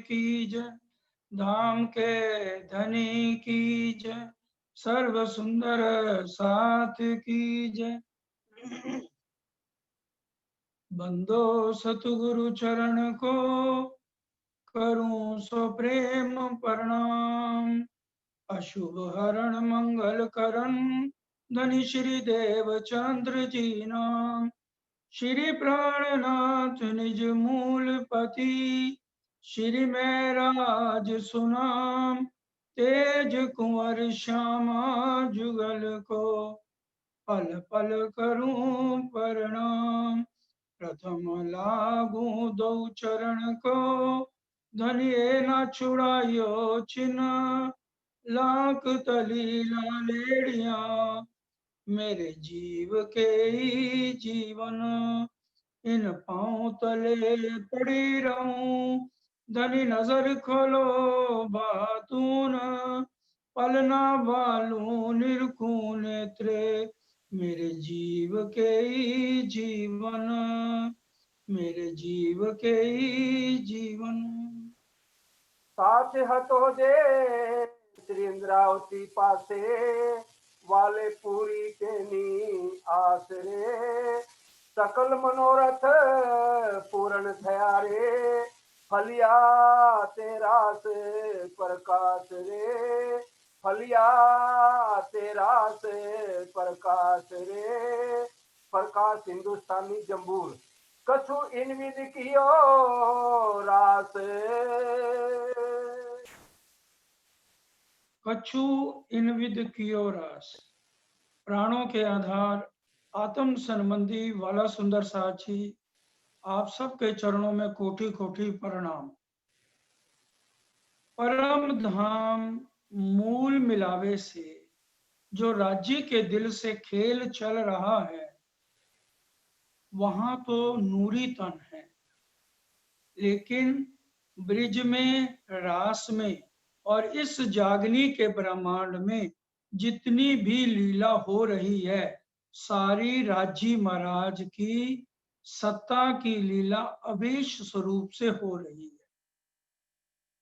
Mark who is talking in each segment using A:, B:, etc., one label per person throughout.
A: की जय, धाम के धनी की जय, सर्व सुंदर साथ की जय। बंदो सतगुरु चरण को, करूं सो प्रेम प्रणाम। अशुभ हरण मंगल करण, धनी श्री देव चंद्र जी नाम। श्री प्राणनाथ निज मूल पति, श्री मैं राज सुनाम। तेज कुंवर श्यामा जुगल को, पल पल करूं प्रणाम। प्रथम लागू दो चरण को, धनिये न छुड़ायो चिन्ह। लाख तली लालेड़िया, मेरे जीव के ही जीवन। इन पांव तले पड़ी रहूं, धनी नजर खोलो बातून। पलना बालू निरखूं नेत्रे, मेरे जीव के ही जीवन, मेरे जीव के ही जीवन।
B: साथ हतो दे श्री इंद्रावती पासे, वाले पूरी के नी आसरे। सकल मनोरथ पूर्ण थया रे, फलिया तेरा से प्रकाश रे। फलिया तेरा से प्रकाश रे। प्रकाश हिंदुस्तानी जम्बूर, कछु इन विधि कियो रास।
A: कछु इन विद कियो रास। प्राणों के आधार, आत्म संबंधी वाला सुंदर साची, आप सबके चरणों में कोटि कोटि प्रणाम। परम धाम मूल मिलावे से जो राज्य के दिल से खेल चल रहा है, वहां तो नूरी तन है, लेकिन ब्रिज में, रास में और इस जागनी के ब्रह्मांड में जितनी भी लीला हो रही है, सारी राज्य महाराज की सत्ता की लीला अवेश स्वरूप से हो रही है।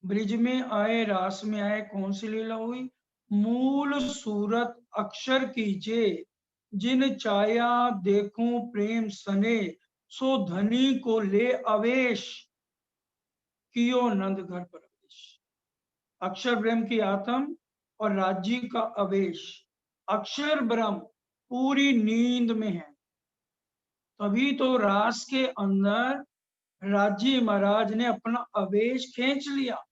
A: ब्रिज में आए, रास में आए, कौन सी लीला हुई? मूल सूरत अक्षर कीजे, जिन चाया देखूं प्रेम सने, सो धनी को ले अवेश, कियो नंद घर प्रवेश। अक्षर ब्रह्म की आत्म और राज्य का अवेश। अक्षर ब्रह्म पूरी नींद में है, तभी तो रास के अंदर राज्य महाराज ने अपना अवेश खींच लिया।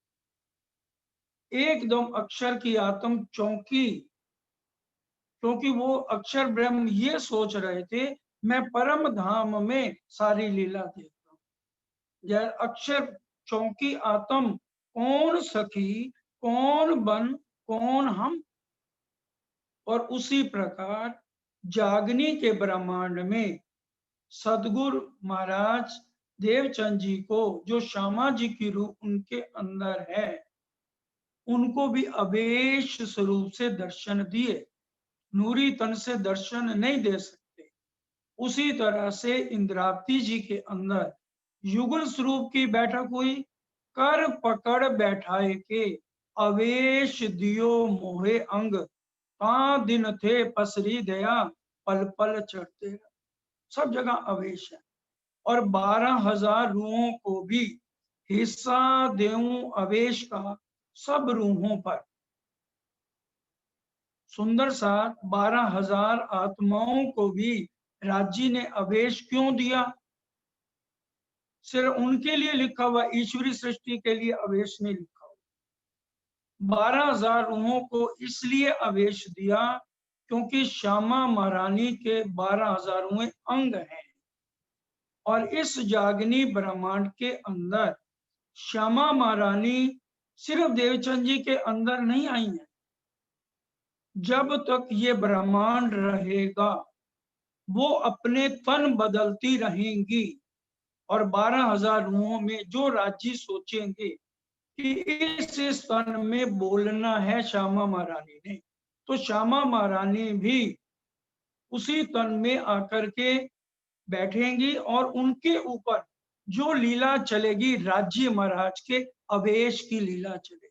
A: एकदम अक्षर की आत्म चौंकी, क्योंकि वो अक्षर ब्रह्म ये सोच रहे थे, मैं परम धाम में सारी लीला देखता हूं। यह अक्षर चौंकी आत्म, कौन सखी, कौन बन, कौन हम। और उसी प्रकार जागनी के ब्रह्मांड में सदगुरु महाराज देवचंद जी को, जो श्यामा जी की रूप उनके अंदर है, उनको भी अवेश स्वरूप से दर्शन दिए। नूरी तन से दर्शन नहीं दे सकते। उसी तरह से इंद्रावती जी के अंदर युगल स्वरूप की बैठक हुई। कर पकड़ बैठाए के, अवेश दियो मोहे अंग। कहाँ दिन थे पसरी दया, पल पल चढ़ते। सब जगह अवेश है। और 12,000 रूहों को भी हिस्सा देऊं अवेश का, सब रूहों पर। सुंदर साथ 12,000 आत्माओं को भी राज्य ने अवेश क्यों दिया? सिर्फ उनके लिए लिखा हुआ, ईश्वरी सृष्टि के लिए अवेश नहीं लिखा हुआ। 12,000 रूहों को इसलिए अवेश दिया क्योंकि श्यामा महारानी के 12,000 रूहें अंग हैं। और इस जागनी ब्रह्मांड के अंदर श्यामा महारानी सिर्फ देवचंद जी के अंदर नहीं आई है। जब तक ये ब्रह्मांड रहेगा, वो अपने तन बदलती रहेंगी। और 12,000 रूहों में जो राज्य सोचेंगे कि इस तन में बोलना है श्यामा महारानी ने, तो श्यामा महारानी भी उसी तन में आकर के बैठेंगी और उनके ऊपर जो लीला चलेगी राज्य महाराज के, अवेश की लीला चले।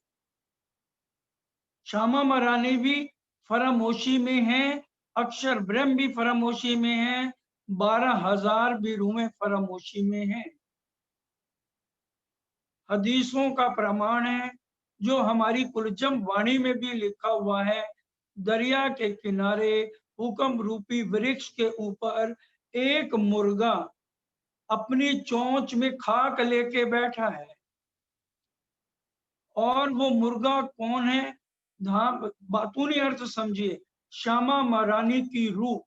A: श्यामा महारानी भी फरामोशी में है, अक्षर ब्रह्म भी फरामोशी में है, 12,000 भी रूहें फरामोशी में है। हदीसों का प्रमाण है, जो हमारी कुलचम वाणी में भी लिखा हुआ है, दरिया के किनारे हुक्म रूपी वृक्ष के ऊपर एक मुर्गा अपनी चोंच में खाक लेके बैठा है। और वो मुर्गा कौन है? बातूनी अर्थ समझिए, श्यामा महारानी की रूह।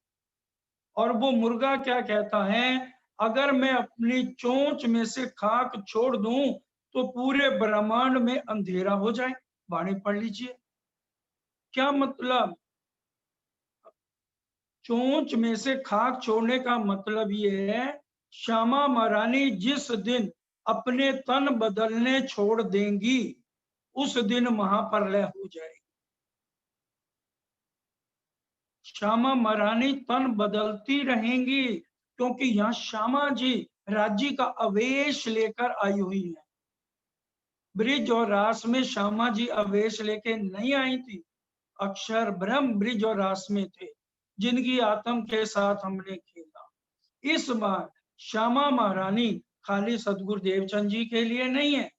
A: और वो मुर्गा क्या कहता है? अगर मैं अपनी चोंच में से खाक छोड़ दूं तो पूरे ब्रह्मांड में अंधेरा हो जाए। वाणी पढ़ लीजिए, क्या मतलब? चोंच में से खाक छोड़ने का मतलब ये है, श्यामा महारानी जिस दिन अपने तन बदलने छोड़ देंगी, उस दिन महाप्रलय हो जाएगी। श्यामा महारानी तन बदलती रहेंगी, क्योंकि यहाँ श्यामा जी राज्य का अवेश लेकर आई हुई है। ब्रिज और रास में श्यामा जी अवेश लेके नहीं आई थी, अक्षर ब्रह्म ब्रिज और रास में थे, जिनकी आत्म के साथ हमने खेला। इस बार श्यामा महारानी खाली सदगुरु देवचंद जी के लिए नहीं है।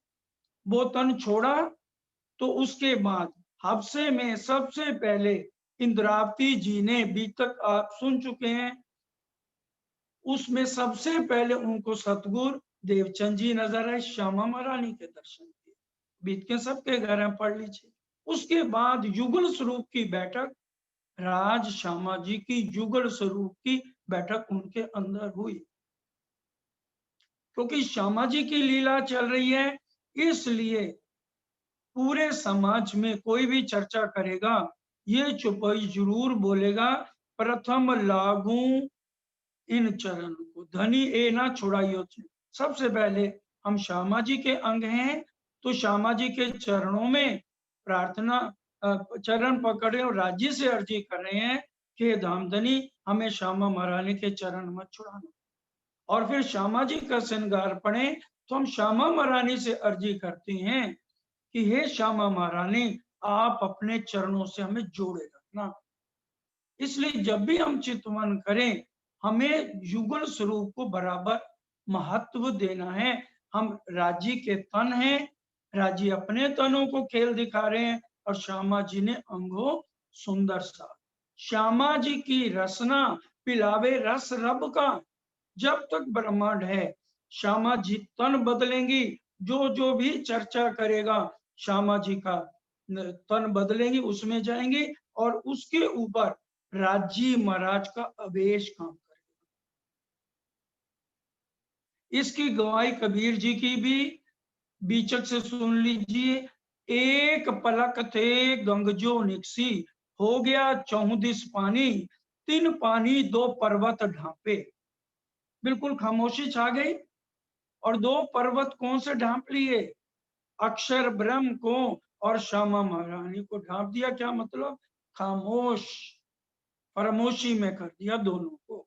A: वो तन छोड़ा तो उसके बाद हादसे में सबसे पहले इंद्रावती जी ने, अभी तक आप सुन चुके हैं, उसमें सबसे पहले उनको सतगुरु देवचंद जी नजर आए, श्यामा महारानी के दर्शन किए। बीत के सबके घर में पढ़ लीजिए। उसके बाद युगल स्वरूप की बैठक, राज श्यामा जी की युगल स्वरूप की बैठक उनके अंदर हुई। क्योंकि श्यामा जी की लीला चल रही है, इसलिए पूरे समाज में कोई भी चर्चा करेगा, ये चुपई जरूर बोलेगा, प्रथम लागू इन चरण को, धनी ए ना छुड़ाइयो। सबसे पहले हम श्यामा जी के अंग हैं, तो श्यामा जी के चरणों में प्रार्थना, चरण पकड़े और राज्य से अर्जी कर रहे हैं कि धामधनी हमें श्यामा महारानी के चरण मत छुड़ाना। और फिर श्यामा जी का श्रृंगार पढ़े तो हम श्यामा महारानी से अर्जी करते हैं कि हे श्यामा महारानी, आप अपने चरणों से हमें जोड़े रखना। इसलिए जब भी हम चितवन करें, हमें युगल स्वरूप को बराबर महत्व देना है। हम राजी के तन हैं, राजी अपने तनों को खेल दिखा रहे हैं, और श्यामा जी ने अंगो सुंदर सा। श्यामा जी की रसना पिलावे रस रब का। जब तक ब्रह्मांड है, श्यामा जी तन बदलेंगी, जो जो भी चर्चा करेगा श्यामा जी का तन बदलेंगी, उसमें जाएंगे, और उसके ऊपर राजी महाराज का अवेश काम करेगा। इसकी गवाही कबीर जी की भी बीचक से सुन लीजिए। एक पलक थे गंगजो निकसी, हो गया 34 पानी, 3 पानी 2 पर्वत ढांपे। बिल्कुल खामोशी छा गई, और 2 पर्वत कौन से ढांप लिए? अक्षर ब्रह्म को और श्यामा महारानी को ढांप दिया। क्या मतलब? खामोश, फरामोशी में कर दिया दोनों को।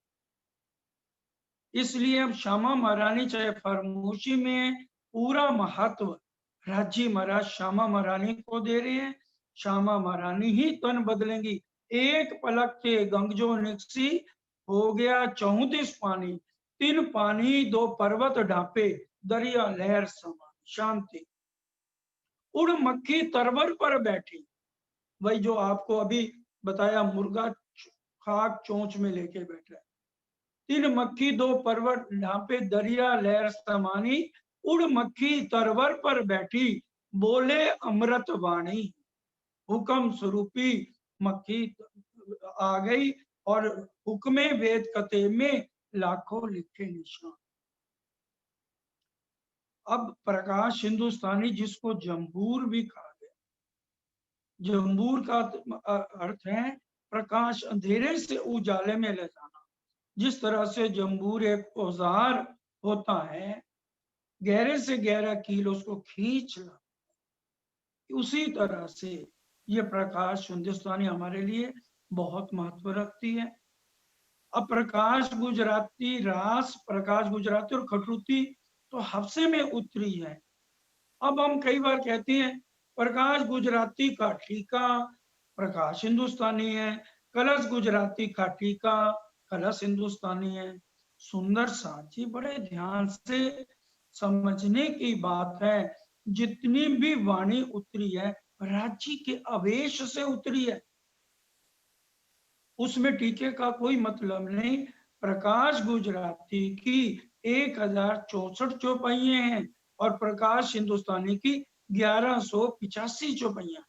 A: इसलिए अब श्यामा महारानी चाहे फरामोशी में, पूरा महत्व राज्य महाराज श्यामा महारानी को दे रहे हैं। श्यामा महारानी ही तन बदलेंगी। एक पलक के गंगजो निकसी, हो गया 34 पानी, 3 पानी 2 पर्वत ढांपे, दरिया लहर समा शांति। उड़ मक्खी तरवर पर बैठी, वही जो आपको अभी बताया, मुर्गा खाक चोंच में लेके बैठा है। 3 मक्खी 2 पर्वत ढांपे, दरिया लहर समानी, उड़ मक्खी तरवर पर बैठी, बोले अमृत वाणी। हुक्म स्वरूपी मक्खी आ गई, और हुक्मे वेद कते में लाखों लिखे निशान। अब प्रकाश हिंदुस्तानी, जिसको जम्बूर भी कहा गया, जम्बूर का अर्थ है प्रकाश, अंधेरे से उजाले में ले जाना। जिस तरह से जम्बूर एक औजार होता है, गहरे से गहरा कील उसको खींच ला, उसी तरह से ये प्रकाश हिंदुस्तानी हमारे लिए बहुत महत्व रखती है। अब प्रकाश गुजराती रास, प्रकाश गुजराती और खटरुती तो हफ्से में उतरी है, अब हम कई बार कहते हैं प्रकाश गुजराती का ठीका प्रकाश हिंदुस्तानी है, कलश गुजराती का ठीका कलश हिंदुस्तानी है। सुंदर साची बड़े ध्यान से समझने की बात है, जितनी भी वाणी उतरी है राज्य के आवेश से उतरी है, उसमें टीके का कोई मतलब नहीं। प्रकाश गुजराती की 1064 चौपाइयां हैं और प्रकाश हिंदुस्तानी की 1185 चौपाइयां।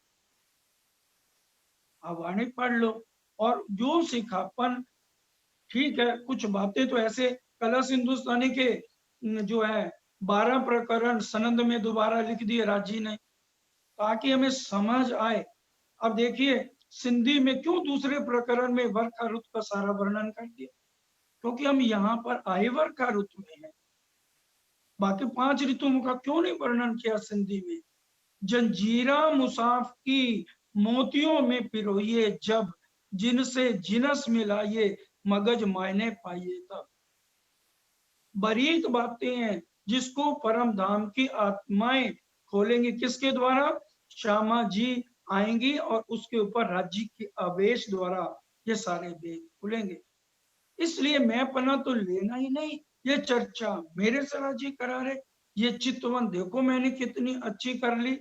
A: आप वाणी पढ़ लो और जो सिखापन, ठीक है कुछ बातें तो ऐसे कलश हिंदुस्तानी के जो है 12 प्रकरण सनंद में दोबारा लिख दिए राजी ने, ताकि हमें समझ आए। अब देखिए सिंधी में क्यों दूसरे प्रकरण में वर्षा ऋतु का सारा वर्णन कर दिया, क्योंकि हम यहाँ पर आए वर्षा ऋतु में हैं। बाकी 5 ऋतुओं का क्यों नहीं वर्णन किया सिंधी में। जंजीरा मुसाफ की मोतियों में पिरोइए जब, जिनसे जिनस मिलाइए मगज मायने पाइए तब। बारीक बातें हैं जिसको परम धाम की आत्माएं खोलेंगी, किसके द्वारा? श्यामा जी आएंगी और उसके ऊपर राज्य के आवेश द्वारा ये सारे वेद खुलेंगे। इसलिए मैं पना तो लेना ही नहीं, ये चर्चा मेरे से राजी करा रहे। ये चितवन देखो मैंने कितनी अच्छी कर ली,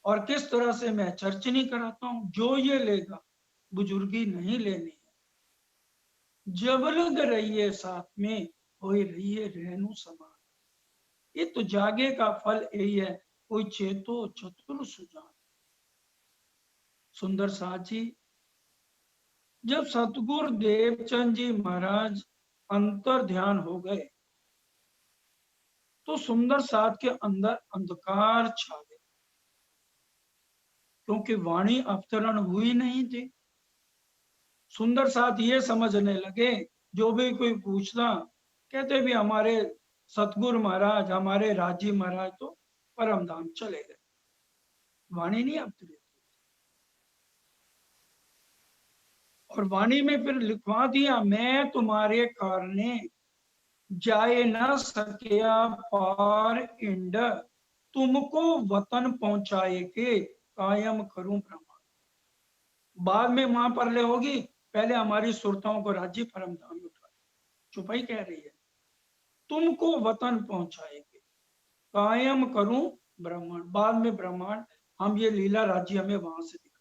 A: और किस तरह से मैं चर्च नहीं कराता हूं। जो ये लेगा बुजुर्गी नहीं लेनी है, जब लग रहिए साथ में हो रहिए रहनु समान। ये तो जागे का फल यही है, कोई चेतो चतुर सुजान। सुंदर साथ जी, जब सतगुरु देवचंद जी महाराज अंतर ध्यान हो गए तो सुंदर साथ के अंदर अंधकार छा गया, क्योंकि वाणी अवतरण हुई नहीं थी। सुंदर साथ ये समझने लगे, जो भी कोई पूछता कहते भी हमारे सतगुरु महाराज हमारे राजी महाराज तो परम धाम चले गए, वाणी नहीं अवतरित। और वाणी में फिर लिखवा दिया, मैं तुम्हारे कारणे जाए न सकिया पार इंड, तुमको वतन पहुंचाए के कायम करूं ब्रह्मांड। बाद में वहां पर ले होगी, पहले हमारी सुरताओं को राज्य परम धाम उठा। चुपाई कह रही है, तुमको वतन पहुंचाएंगे कायम करूं ब्रह्मांड। बाद में ब्रह्मांड हम ये लीला राज्य हमें वहां से दिखाएं।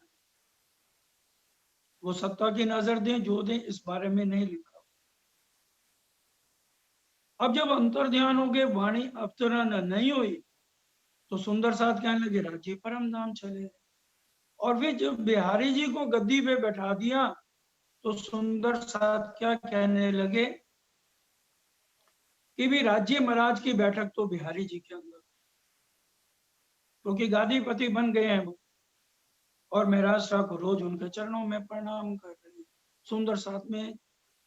A: वो सत्ता की नजर दें जो दें, इस बारे में नहीं लिखा। अब जब अंतर ध्यान हो गए, वाणी अवतरण नहीं हुई, तो सुंदर साथ कहने लगे राज्य परम धाम चले। और फिर जब बिहारी जी को गद्दी पे बैठा दिया तो सुंदर साथ क्या कहने लगे कि भी राज्य महाराज की बैठक तो बिहारी जी के अंदर, क्योंकि गादीपति बन गए हैं वो, और महाराज साहब को रोज उनके चरणों में प्रणाम कर रहे हैं। सुंदर साथ में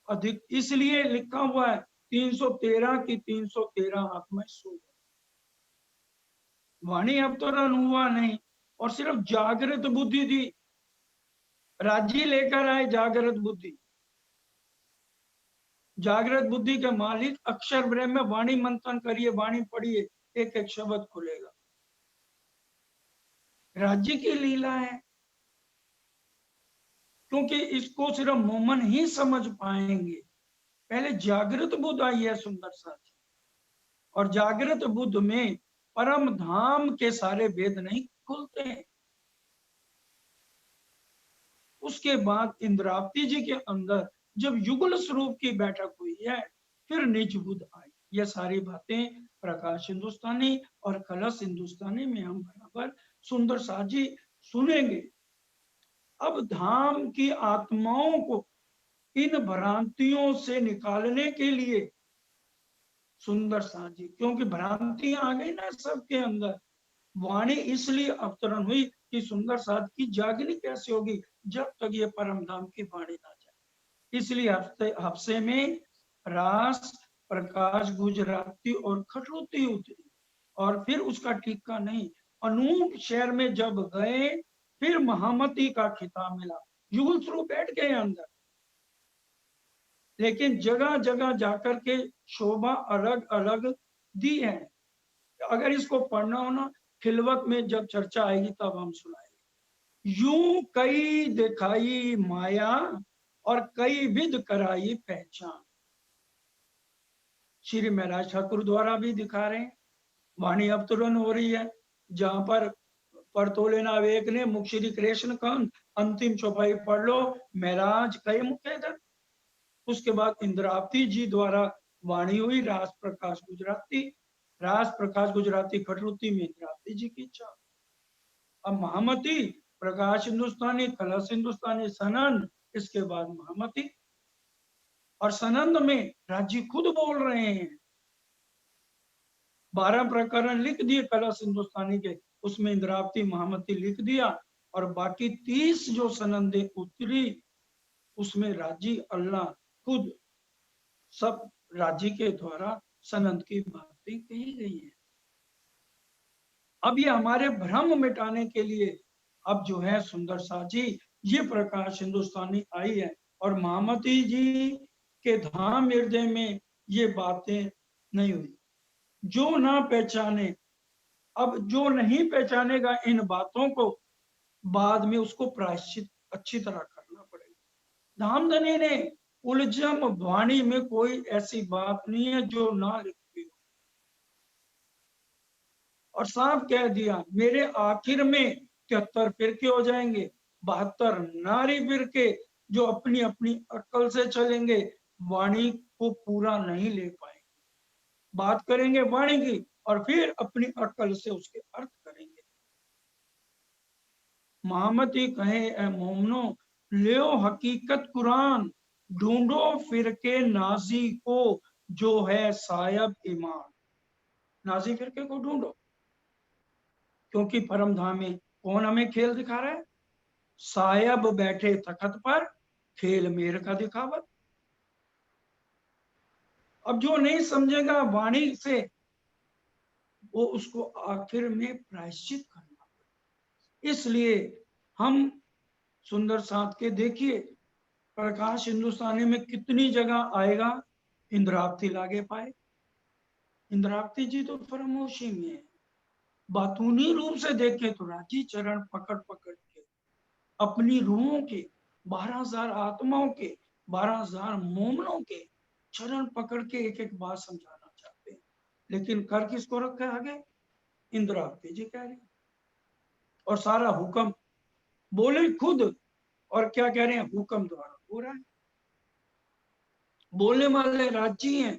A: अधिक इसलिए लिखा हुआ है 313 की 313 आत्मा सो गए। वाणी अवतरण हुआ नहीं, और सिर्फ जागृत बुद्धि थी। राज्य लेकर आए जागृत बुद्धि, जागृत बुद्धि के मालिक अक्षर ब्रह्म में वाणी मंथन करिए, वाणी पढ़िए, एक एक शब्द खुलेगा। राज्य की लीला है, क्योंकि इसको सिर्फ मोमन ही समझ पाएंगे। पहले जागृत बुद्ध आई है सुंदर साथी, और जागृत बुद्ध में परम धाम के सारे वेद नहीं खुलते हैं। उसके बाद इंद्रावती जी के अंदर जब युगल स्वरूप की बैठक हुई है, फिर निज बुद्ध आई। ये सारी बातें प्रकाश हिंदुस्तानी और कलश हिंदुस्तानी में हम बराबर सुंदर साजी सुनेंगे। अब धाम की आत्माओं को इन भ्रांतियों से निकालने के लिए सुंदर साजी, क्योंकि भ्रांतियां आ गई ना सबके अंदर, वाणी इसलिए अवतरण हुई कि सुंदर साध की जागनी कैसे होगी जब तक ये परम धाम की वाणी ना जाए। इसलिए हफ्ते में रास, प्रकाश गुजराती और खटोती उतरी, और फिर उसका टीका नहीं। अनूप शहर में जब गए, फिर महामती का खिताब मिला। युगल स्वरूप बैठ गए अंदर, लेकिन जगह जगह जाकर के शोभा अलग अलग दी है। अगर इसको पढ़ना हो ना खिलवत में जब चर्चा आएगी तब हम सुनाएंगे। यूं कई दिखाई माया और कई विध कराई पहचान। श्री महाराज ठाकुर द्वारा भी दिखा रहे हैं। वाणी अवतरण हो रही है, जहां पर परतोले नावेक ने मुख श्री कृष्ण कंद अंतिम चौपाई पढ़ लो, महाराज कई मुखेदर। उसके बाद इंद्रावती जी द्वारा वाणी हुई, रास प्रकाश गुजराती, रास प्रकाश गुजराती खटरुती में इंद्रावती जी की इच्छा। अब महामती, प्रकाश हिंदुस्तानी, कलश हिंदुस्तानी, सनंद, इसके बाद महामती। और सनंद में राजी खुद बोल रहे हैं। 12 प्रकरण लिख दिए कलश हिंदुस्तानी के, उसमें इंद्रावती महामती लिख दिया, और बाकी 30 जो सनंदे उतरी उसमें राजी अल्लाह खुद सब राजी के द्वारा सनंद की बातें कही गई है। अब ये हमारे भ्रम मिटाने के लिए अब जो है सुंदर साजी ये प्रकाश हिंदुस्तानी आई है, और महामती जी के धाम हृदय में ये बातें नहीं हुई। जो ना पहचाने, अब जो नहीं पहचानेगा इन बातों को, बाद में उसको प्रायश्चित अच्छी तरह करना पड़ेगा। धामधनी ने उलझम वाणी में कोई ऐसी बात नहीं है जो ना लिखी हो, और साफ कह दिया मेरे आखिर में 73 फिरके हो जाएंगे, 72 नारी फिरके जो अपनी अपनी अक्ल से चलेंगे, वाणी को पूरा नहीं ले पाएंगे। बात करेंगे वाणी की और फिर अपनी अक्ल से उसके अर्थ करेंगे। महामती कहे ए मोमनो, लियो हकीकत कुरान, ढूंढो फिरके नाजी को जो है सायब ईमान। नाजी फिरके को ढूंढो, क्योंकि परम धाम में कौन हमें खेल दिखा रहा है? सायब बैठे तखत पर, खेल मेर का दिखावत। अब जो नहीं समझेगा वाणी से, वो उसको आखिर में प्रायश्चित करना पड़ेगा। इसलिए हम सुंदर साथ के देखिए, प्रकाश हिंदुस्तानी में कितनी जगह आएगा इंद्रावती लागे पाए। इंद्रावती जी तो फरमोशी में है। बातूनी रूप से देखे तो राजी चरण पकड़ पकड़ के अपनी रूहों के 12,000 आत्माओं के 12,000 मोमनों के चरण पकड़ के एक एक बात समझाना चाहते हैं, लेकिन कर किसको रखा है आगे? इंद्रावती जी कह रही, और सारा हुक्म बोले खुद, और क्या कह रहे हैं? हुक्म द्वारा हो रहा है। बोलने वाले राजी हैं,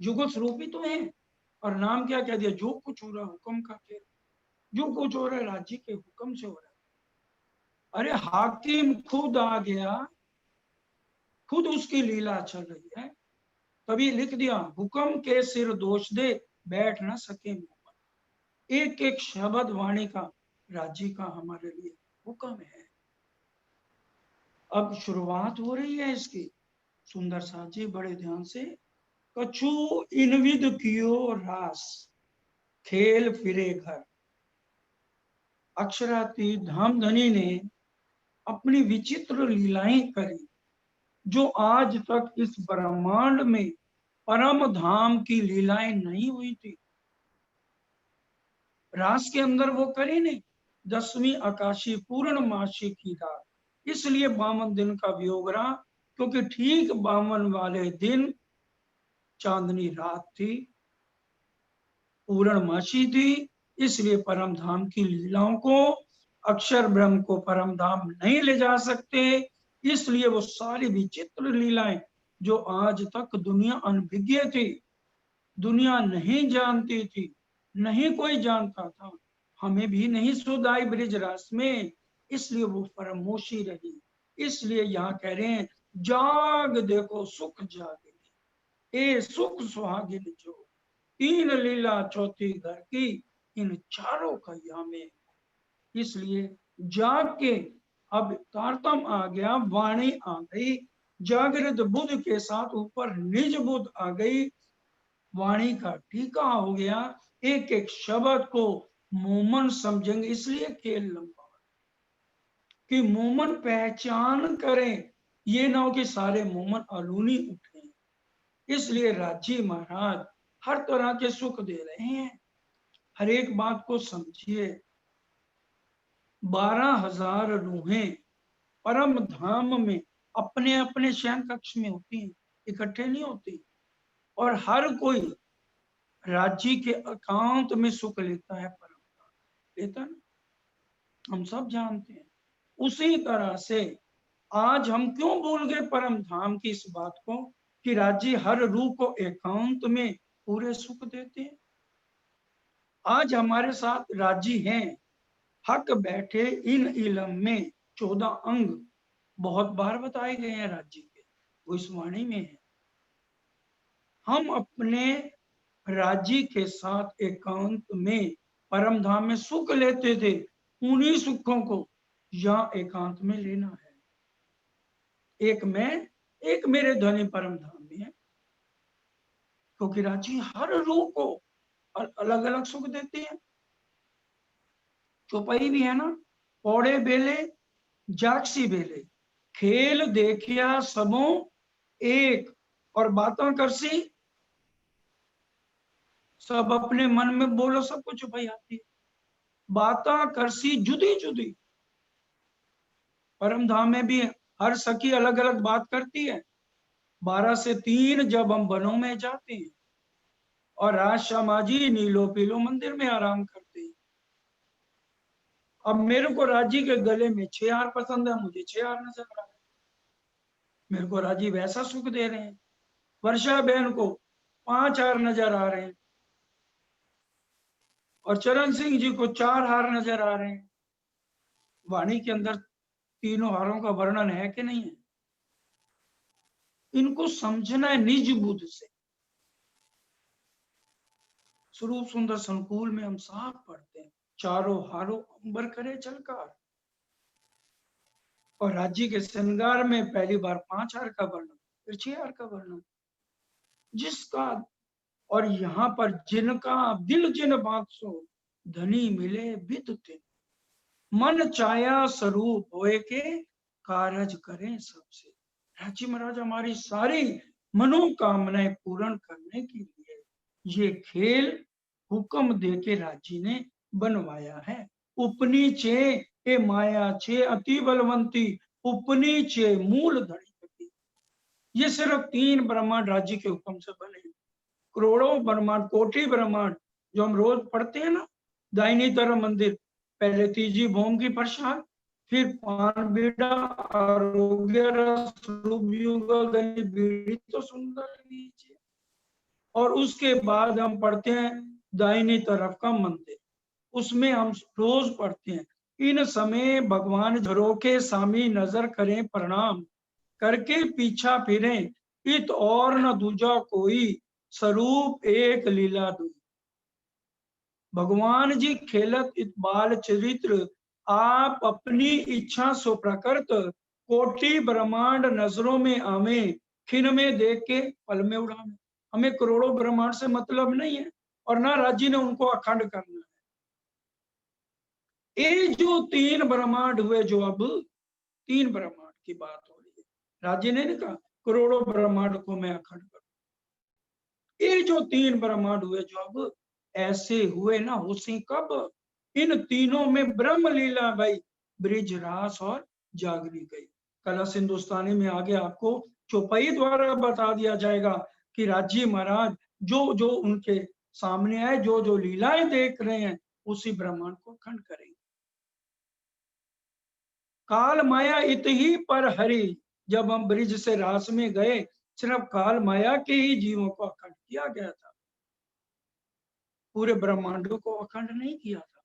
A: युगल स्वरूपी तो है, और नाम क्या कह दिया? जो कुछ हो रहा है हुक्म का खेल, जो कुछ हो रहा है राज्य के हुक्म से हो रहा है। अरे हाकिम खुद आ गया, खुद उसकी लीला चल रही है, तभी लिख दिया हुक्म के सिर दोष दे बैठ ना सके मुंह पर। एक एक शब्द वाणी का राज्य का हमारे लिए हुक्म है। अब शुरुआत हो रही है इसकी। सुंदर साजी बड़े ध्यान से, कछु इनविद कियो रास, खेल फिरे घर। अक्षराती धामधनी ने अपनी विचित्र लीलाएं करी, जो आज तक इस ब्रह्मांड में परम धाम की लीलाएं नहीं हुई थी। रास के अंदर वो करी नहीं। 10वीं आकाशी पूर्णमासी की रात, इसलिए 52 दिन का वियोग रहा, क्योंकि ठीक 52 वाले दिन चांदनी रात थी, पूर्णमासी थी। इसलिए परम धाम की लीलाओं को, अक्षर ब्रह्म को परम धाम नहीं ले जा सकते। इसलिए वो सारी विचित्र लीलाएं जो आज तक दुनिया अनभिज्ञ थी, दुनिया नहीं जानती थी, नहीं कोई जानता था, हमें भी नहीं सुध आई ब्रिजरास में, इसलिए वो परमोशी रही। इसलिए यहाँ कह रहे हैं जाग देखो सुख जागे, ए सुख सुहागिन जो, तीन लीला चौथी घर की, इन चारों कैया में। इसलिए जाग के अब तारतम आ गया, वाणी आ गई, जागृत बुद्ध के साथ ऊपर निज बुद्ध आ गई, वाणी का टीका हो गया। एक एक शब्द को मोमन समझेंगे, इसलिए खेल लंबा कि मोमन पहचान करें, ये ना हो कि सारे मोमन अलूनी उठे। इसलिए राजी महाराज हर तरह के सुख दे रहे हैं, हर एक बात को समझिए। 12,000 रूहें परम धाम में अपने अपने शयन कक्ष में होती हैं, इकट्ठे नहीं होती। और हर कोई राज्य के एकांत में सुख लेता है, परम धाम लेता ना, हम सब जानते हैं। उसी तरह से आज हम क्यों भूल गए परम धाम की इस बात को कि राज्य हर रूह को एकांत में पूरे सुख देते हैं। आज हमारे साथ राज्य हैं, हक बैठे इन इलम में 14 अंग बहुत बार बताए गए हैं राज्य के, वो इस वाणी में है। हम अपने राज्य के साथ एकांत में परम धाम में सुख लेते थे, उन्हीं सुखों को यहाँ एकांत में लेना है। एक मैं, एक मेरे ध्वनि परम धाम में है, क्योंकि राज्य हर रूह को अलग अलग सुख देती है। चौपाई भी है ना, पौड़े बेले जागसी बेले खेल देखिया सबो एक, और बातों करसी सब अपने मन में बोलो, सबको चौपाई आती है। बातें करसी जुदी जुदी, परम धाम में भी हर सखी अलग अलग बात करती है। 12 से 3 जब हम वनों में जाते हैं और राज श्यामाजी नीलो पीलो मंदिर में आराम करते हैं। अब मेरे को राजी के गले में 6 हार पसंद है, मुझे 6 हार नजर आ रहे हैं, मेरे को राजी वैसा सुख दे रहे हैं। वर्षा बहन को 5 हार नजर आ रहे हैं और चरण सिंह जी को 4 हार नजर आ रहे हैं। वाणी के अंदर तीनों हारों का वर्णन है कि नहीं है? इनको समझना है निज बुद्ध से। स्वरूप सुंदर संकुल में हम साफ पढ़ते हैं, चारों हारों अंबर करे चलकार, और राज्य के श्रृंगार में पहली बार 5 हार का वर्णन, फिर 6 हार का वर्णन। जिसका और यहाँ पर जिनका दिल जिन बात सो धनी मिले विद तिन, मन चाया स्वरूप होए के कारज करें सबसे। राजी महाराज हमारी सारी मनोकामनाएं पूर्ण करने के लिए ये खेल हुक्म दे के राजी ने बनवाया है। उपनी चे ए माया छे अति बलवंती, उपनी चे मूल धड़ी। ये सिर्फ 3 ब्रह्मांड राज्य के हुक्म से बने, करोड़ों ब्रह्मांड, कोटि ब्रह्मांड जो हम रोज पढ़ते हैं ना, दाहिनी तरफ मंदिर, पहले तीजी भौम की प्रसाद, फिर पान बीड़ा आरोग्य रस रूप युगल बीड़ी तो सुंदर लीजिए, और उसके बाद हम पढ़ते हैं दाहिनी तरफ का मंदिर, उसमें हम रोज पढ़ते हैं इन समय भगवान झरोके सामी नजर करें प्रणाम, करके पीछा फिरे इत और न दूजा कोई, स्वरूप एक लीला दुई। भगवान जी खेलत इत बाल चरित्र, आप अपनी इच्छा सो प्रकृत, कोटि ब्रह्मांड नजरों में आवे, खिन में देख के पल में उड़ावे। हमें करोड़ों ब्रह्मांड से मतलब नहीं है, और ना राज्य ने उनको अखंड करना है। ये जो 3 ब्रह्मांड हुए, जो अब 3 ब्रह्मांड की बात हो रही है, राज्य ने नहीं कहा करोड़ों ब्रह्मांड को मैं अखंड करूं। ये जो 3 ब्रह्मांड हुए, जो अब ऐसे हुए ना, उसी कब इन तीनों में ब्रह्म लीला भाई ब्रिज रास और जागरी गई। कलश हिंदुस्तानी में आगे आपको चौपाई द्वारा बता दिया जाएगा कि राज्य महाराज जो जो उनके सामने आए, जो जो लीलाएं देख रहे हैं, उसी ब्रह्मांड को खंड करेंगे। काल माया इत ही पर हरि, जब हम ब्रिज से रास में गए, सिर्फ काल माया के ही जीवों को अखंड किया गया था, पूरे ब्रह्मांडों को अखंड नहीं किया था।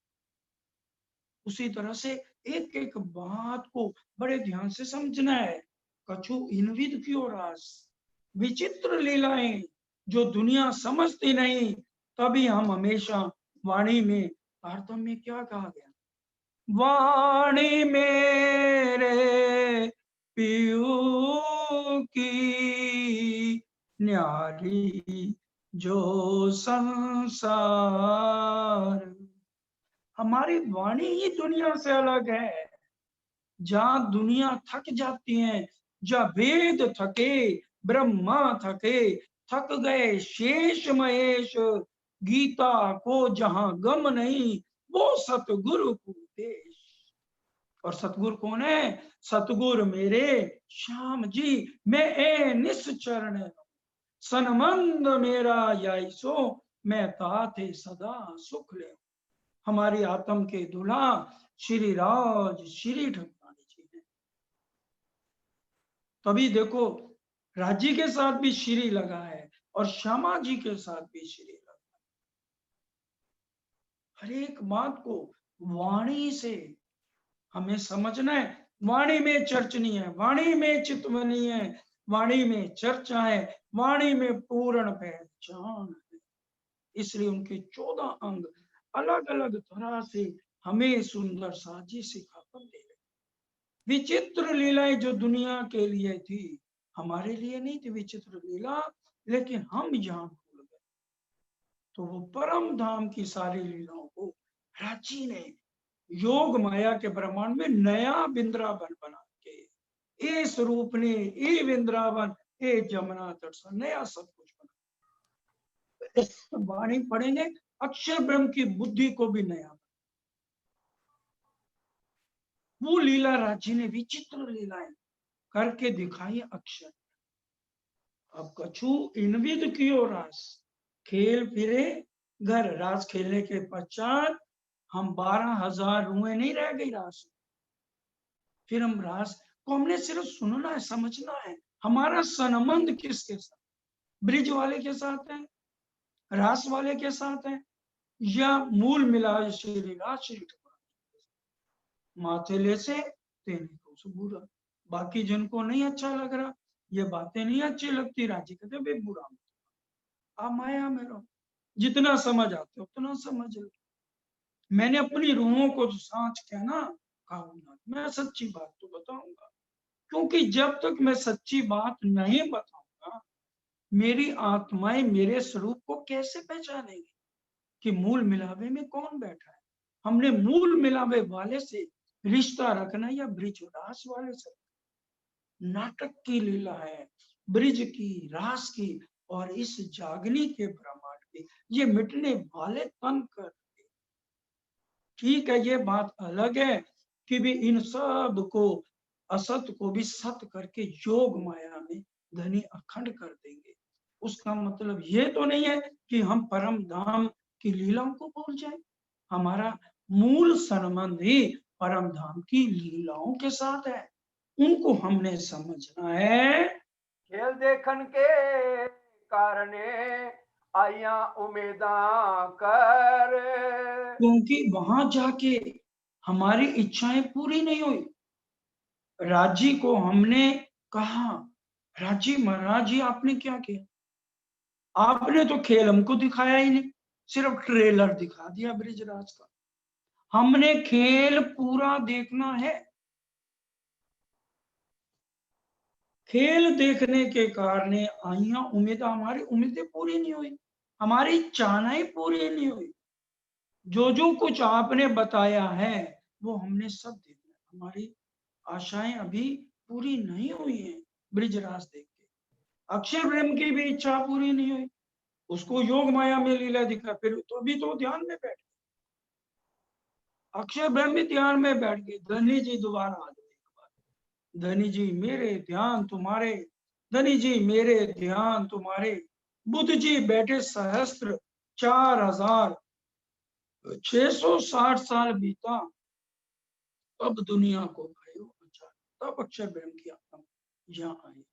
A: उसी तरह से एक एक बात को बड़े ध्यान से समझना है। कछु इनविद की ओर रास, विचित्र लीलाएं जो दुनिया समझती नहीं, तभी हम हमेशा वाणी में तारतम्य क्या कहा गया, वाणी मेरे पियू की न्यारी जो संसार। हमारी वाणी ही दुनिया से अलग है। जहां दुनिया थक जाती है, जहां वेद थके, ब्रह्मा थके, थक गए शेष महेश, गीता को जहां गम नहीं, वो सतगुरु को देश। और सतगुरु कौन है? सतगुरु मेरे श्याम जी, मैं ए निश्चरण सनमंद मेरा याई सो, मैं ताते सदा सुख ले। हमारी आत्म के दूल्हा श्री राज श्री ठकुरानी जी हैं। तभी देखो राजी के साथ भी श्री लगा है और श्यामा जी के साथ भी श्री लगा है। हर एक बात को वाणी से हमें समझना है। वाणी में चर्चनी है, वाणी में चितवनी है, वाणी में चर्चा है, वाणी में पूर्ण पहचान है। इसलिए उनके 14 अंग अलग अलग तरह से हमें सुंदर साजी सिखाकर दे रहे। विचित्र लीलाएं जो दुनिया के लिए थी, हमारे लिए नहीं थी विचित्र लीला, लेकिन हम यहाँ भूल गए। तो वो परम धाम की सारी लीलाओं को रांची ने योग माया के ब्रह्मांड में नया वृंदावन बना के, ए स्वरूप ने, ए वृंदावन, ए जमुना तट से नया सब कुछ बना। वाणी पढ़ेंगे, अक्षर ब्रह्म की बुद्धि को भी नया। वो लीला राजी ने विचित्र लीलाएं करके दिखाई अक्षर। अब कछु इनविद कियो रास, खेल फिरे घर। रास खेलने के पश्चात हम 12,000 रुएं नहीं रह गई रास। फिर हम रास को हमने सिर्फ सुनना है, समझना है। हमारा संबंध किसके साथ? ब्रिज वाले के साथ है, रास वाले के साथ है, या मूल मिला श्री रास श्री माथेले से तेने को बुरा। बाकी जिनको नहीं अच्छा लग रहा, ये बातें नहीं अच्छी लगती, राजी कहते बे बुरा मत, आप माया में रहो, जितना समझ आते हो उतना समझ लो। मैंने अपनी रूहों को तो सांच के ना कहूंगा, मैं सच्ची बात तो बताऊंगा, क्योंकि जब तक मैं सच्ची बात नहीं बताऊंगा, मेरी आत्माएं मेरे स्वरूप को कैसे पहचानेंगी कि मूल मिलावे में कौन बैठा है। हमने मूल मिलावे वाले से रिश्ता रखना या ब्रिज रास वाले से। नाटक की लीला है, ब्रिज की, रास की और इस जागनी के ब्रह्मांड की, ये मिटने वाले तन कर। ठीक है, ये बात अलग है कि भी इन सब को, असत को भी सत करके योग माया में धनी अखंड कर देंगे। उसका मतलब ये तो नहीं है कि हम परम धाम की लीलाओं को भूल जाए। हमारा मूल संबंध ही परम धाम की लीलाओं के साथ है, उनको हमने समझना है।
B: खेल देखन के कारणे आइया उम्मीदा कर,
A: क्योंकि वहां जाके हमारी इच्छाएं पूरी नहीं हुई। राजी को हमने कहा, राजी महाराज जी आपने क्या किया? आपने तो खेल हमको दिखाया ही नहीं, सिर्फ ट्रेलर दिखा दिया ब्रिजराज का। हमने खेल पूरा देखना है। खेल देखने के कारण आइया उम्मीद, हमारी उम्मीदें पूरी नहीं हुई, हमारी चाहनाएं पूरी नहीं हुई। जो कुछ आपने बताया है वो हमने सब देखा, हमारी आशाएं अभी पूरी नहीं हुई हैं। ब्रिजराज देख के अक्षर ब्रह्म की भी इच्छा पूरी नहीं हुई, उसको योग माया में लीला दिखा, फिर तो अभी तो ध्यान में बैठ गए, अक्षर ब्रह्म भी ध्यान में बैठ गए। धनी जी दोबारा आ गए एक बार, धनी जी मेरे ध्यान तुम्हारे, धनी जी मेरे ध्यान तुम्हारे। बुद्ध जी बैठे सहस्त्र 4,660 साल बीता, तब दुनिया को भयो अचार, तब अक्षर ब्रह्म की आत्मा यहाँ आई।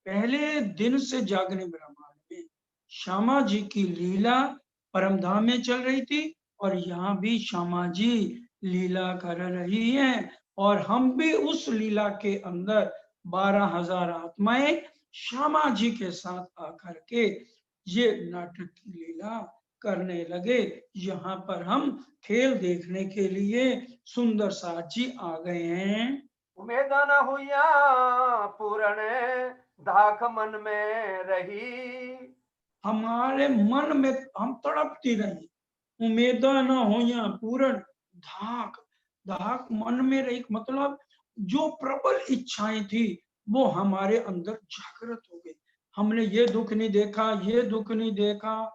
A: पहले दिन से जागने ब्रह्मांड में श्यामा जी की लीला परमधाम में चल रही थी, और यहाँ भी श्यामा जी लीला कर रही हैं, और हम भी उस लीला के अंदर 12,000 आत्माएं श्यामा जी के साथ आकर के ये नाटक की लीला करने लगे। यहाँ पर हम खेल देखने के लिए सुंदर साथ जी आ गए हैं।
B: उम्मीदा न हुआ पूर्ण, धाक मन में रही,
A: हमारे मन में हम तड़पती रही, उम्मीदा न हो या पूर्ण, धाक धाक मन में रही, मतलब जो प्रबल इच्छाएं थी वो हमारे अंदर जागृत हो गई। हमने ये दुख नहीं देखा, ये दुख नहीं देखा,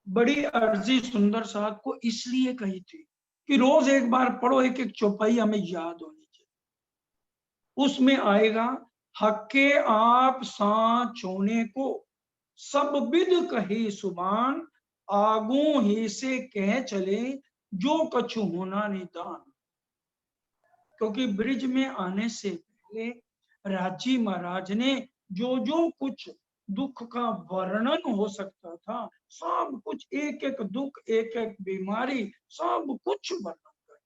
A: बड़ी अर्जी सुंदर साहब को इसलिए कही थी कि रोज एक बार पढ़ो, एक एक चौपाई हमें याद होनी चाहिए। उसमें आएगा, हक्के आप सांच होने को सब विद कही सुबान, आगू ही से कह चले जो कछु होना निदान। क्योंकि ब्रिज में आने से पहले राजी महाराज ने जो जो कुछ दुख का वर्णन हो सकता था, सब कुछ, एक एक दुख, एक एक बीमारी, सब कुछ वर्णन कर,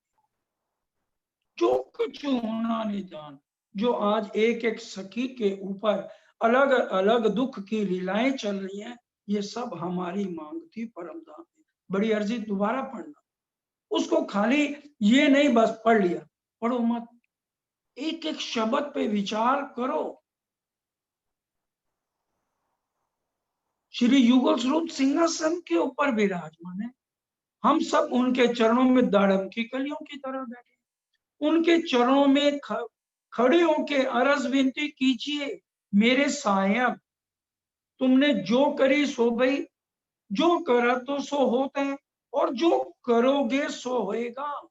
A: जो कुछ होना निदान। जो आज एक एक सखी के ऊपर अलग अलग दुख की लीलाएं चल रही हैं, ये सब हमारी मांग थी परमधाम में। बड़ी अर्जी दोबारा पढ़ना, उसको खाली ये नहीं बस पढ़ लिया, पढ़ो मत, एक एक शब्द पे विचार करो। श्री युगल स्वरूप सिंहासन के ऊपर विराजमान है, हम सब उनके चरणों में दाड़म की कलियों की तरह बैठे, उनके चरणों में खड़े होके अरज विनती कीजिए, मेरे सायब तुमने जो करी सो भई, जो करा तो सो होता है, और जो करोगे सो होएगा।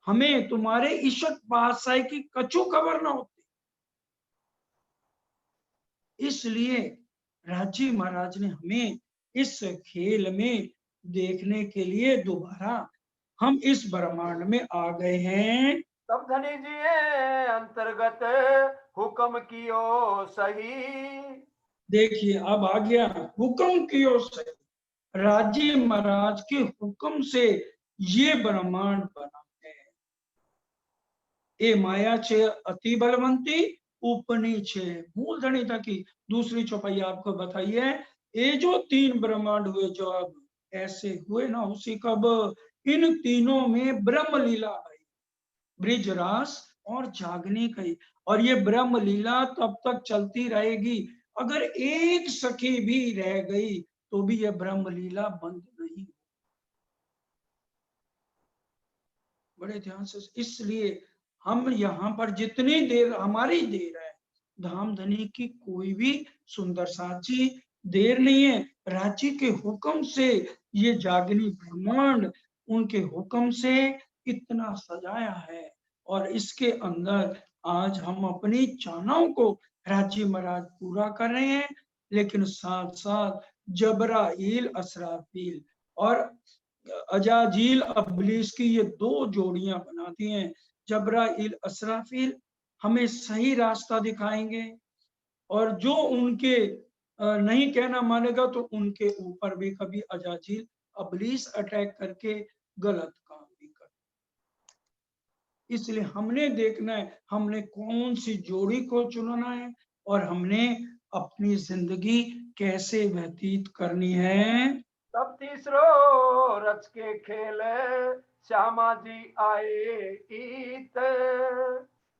A: हमें तुम्हारे ईशक पातशाही की कछु खबर ना होती। इसलिए राजी महाराज ने हमें इस खेल में देखने के लिए दोबारा हम इस ब्रह्मांड में आ गए हैं।
B: तब धनी जी अंतर्गत हुक्म कियो सही।
A: देखिए अब आ गया हुक्म की ओर से, राजी महाराज के हुक्म से ये ब्रह्मांड बना है। ए माया छे अति बलवंती, उपनी छे मूल धनिता की दूसरी चौपाई आपको बताइए। ये जो तीन ब्रह्मांड हुए, जो अब ऐसे हुए ना, उसी कब इन तीनों में ब्रह्म लीला आई, ब्रिज रास और जागने की। और ये ब्रह्म लीला तब तक चलती रहेगी, अगर एक सखी भी रह गई तो भी ये ब्रह्म लीला बंद नहीं। बड़े ध्यान से, इसलिए हम यहाँ पर जितनी देर हमारी देर है, धाम धनी की कोई भी सुंदर साची देर नहीं है। रांची के हुक्म से ये जागनी ब्रह्मांड उनके हुक्म से इतना सजाया है, और इसके अंदर आज हम अपनी चाहनाओं को रांची महाराज पूरा कर रहे हैं। लेकिन साथ साथ जबराइल असराफील और अजाजील अबलीस की ये दो जोड़ियां बनाती हैं। जबराइल असराफील हमें सही रास्ता दिखाएंगे, और जो उनके नहीं कहना मानेगा तो उनके ऊपर भी कभी अजाजील अबलीस अटैक करके गलत काम भी कर। इसलिए हमने देखना है हमने कौन सी जोड़ी को चुनना है, और हमने अपनी जिंदगी कैसे व्यतीत करनी है।
B: तब तीसरो रच के खेल श्यामा जी आए ईत।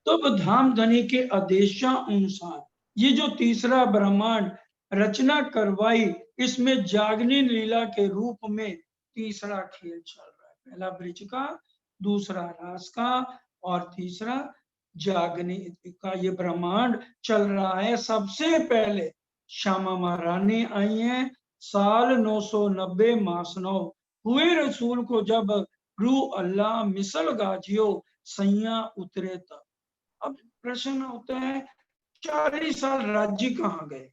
A: तब धाम धनी के आदेशानुसार ये जो तीसरा ब्रह्मांड रचना करवाई, इसमें जागनी लीला के रूप में तीसरा खेल चल रहा है। पहला ब्रिज का, दूसरा रास का, और तीसरा जागनी का ये ब्रह्मांड चल रहा है। सबसे पहले श्यामा महारानी आई हैं, साल 990 मास 9 हुए रसूल को जब रू अल्लाह मिसल गाजियो सैया उतरे तब। अब प्रश्न होता है 40 साल राज्य कहाँ गए।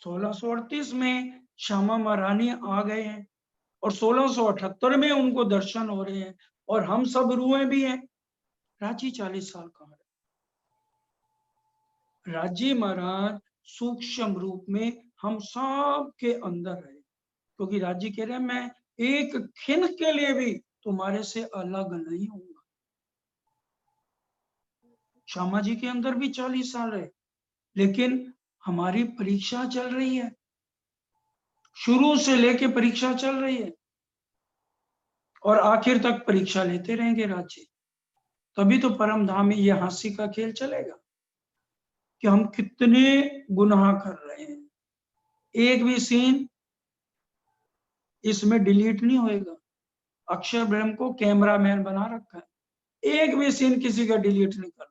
A: 1638 में श्यामा महारानी आ गए हैं, और 1678 में उनको दर्शन हो रहे हैं, और हम सब रुए भी हैं। राजी 40 साल कहाँ रहे। राजी महाराज सूक्ष्म रूप में हम सब के अंदर रहे, क्योंकि राजी कह रहे हैं मैं एक क्षण के लिए भी तुम्हारे से अलग नहीं हूंगा। श्यामा जी के अंदर भी 40 साल रहे, लेकिन हमारी परीक्षा चल रही है, शुरू से लेके परीक्षा चल रही है, और आखिर तक परीक्षा लेते रहेंगे राज्य। तभी तो परम धाम में ये हास्य का खेल चलेगा कि हम कितने गुनाह कर रहे हैं। एक भी सीन इसमें डिलीट नहीं होएगा। अक्षर ब्रह्म को कैमरामैन बना रखा है, एक भी सीन किसी का डिलीट नहीं करना।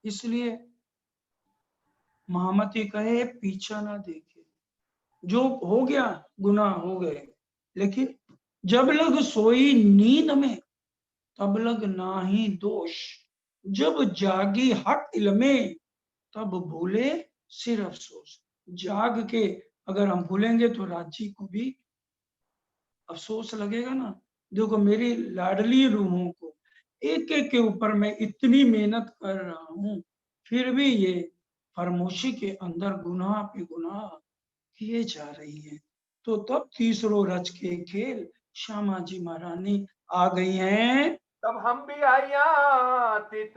A: इसलिए महामती कहे पीछा ना देखे, जो हो गया गुनाह हो गए, लेकिन जब लग सोई नींद में तब लग नाही दोष, जब जागी हक इल्मे तब भूले सिर अफसोस। जाग के अगर हम भूलेंगे तो राज्य को भी अफसोस लगेगा ना। देखो मेरी लाडली रूहों को एक एक के ऊपर मैं इतनी मेहनत कर रहा हूं, फिर भी ये फरमोशी के अंदर गुनाह पे गुनाह किए जा रही है। तो तब तीसरो रच के खेल श्यामा जी महारानी आ गई हैं।
B: तब हम भी आया तित